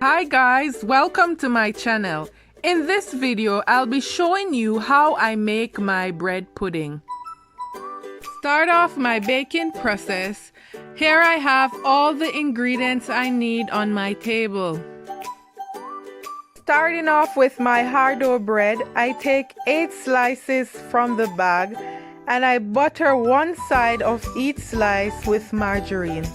Hi guys, welcome to my channel. In this video, I'll be showing you how I make my bread pudding. Start off my baking process. Here I have all the ingredients I need on my table. Starting off with my hard dough bread, I take 8 slices from the bag and I butter one side of each slice with margarine.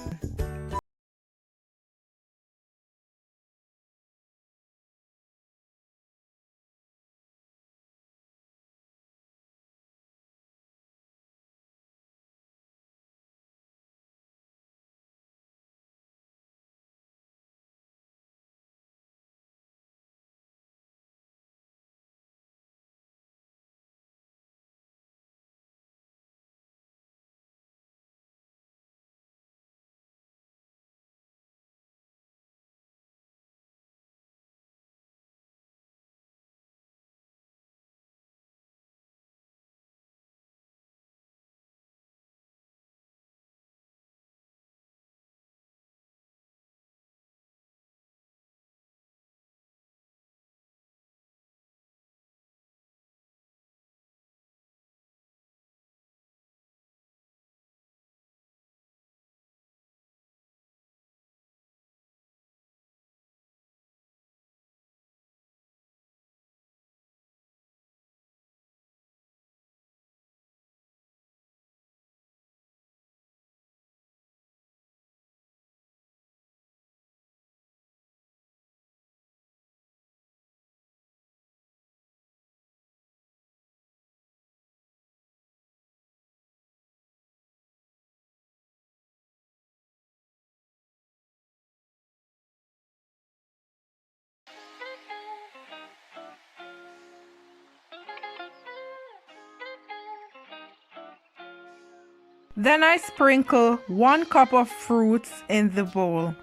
Then I sprinkle 1 cup of fruits in the bowl.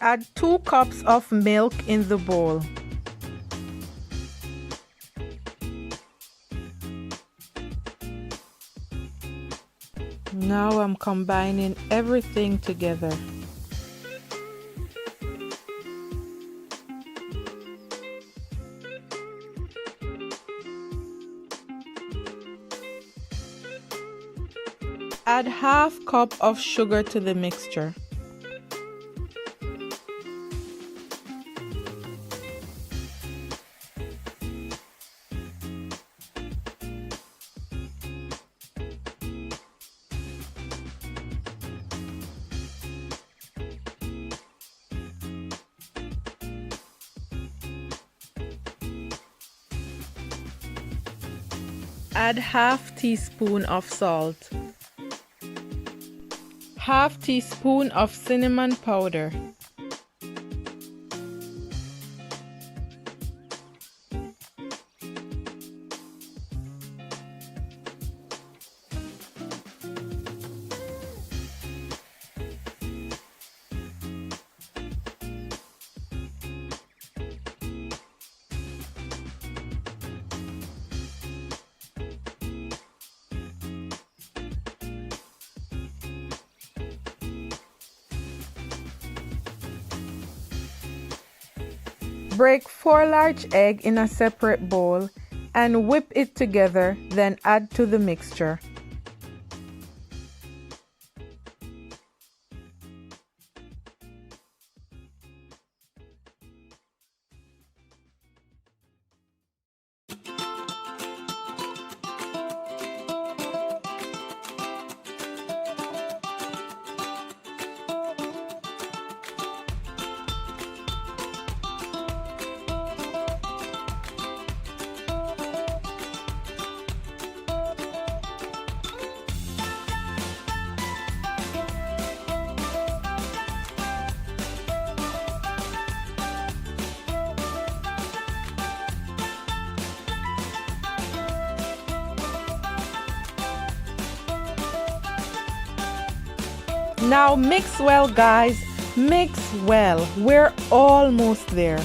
Add 2 cups of milk in the bowl. Now I'm combining everything together. Add half cup of sugar to the mixture. Add half teaspoon of salt. Half teaspoon of cinnamon powder. Break 4 large eggs in a separate bowl and whip it together, then add to the mixture. Now mix well, guys. Mix well. We're almost there.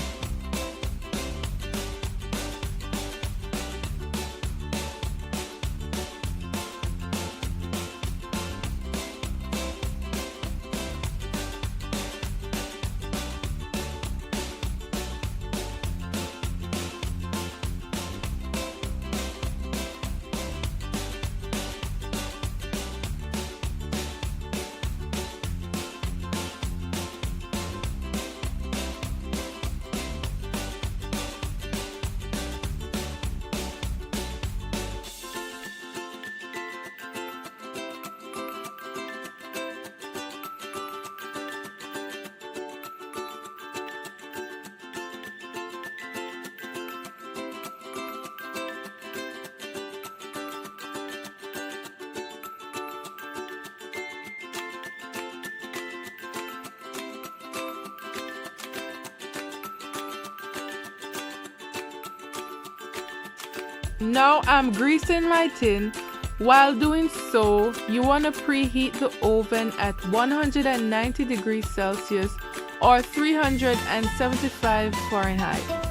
Now I'm greasing my tin. While doing so, you want to preheat the oven at 190 degrees Celsius or 375 Fahrenheit.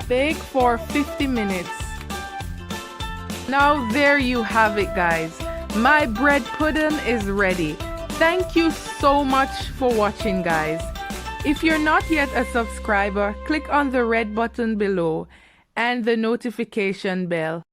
Bake for 50 minutes. Now there you have it, guys. My bread pudding is ready. Thank you so much for watching, guys. If you're not yet a subscriber, click on the red button below and the notification bell.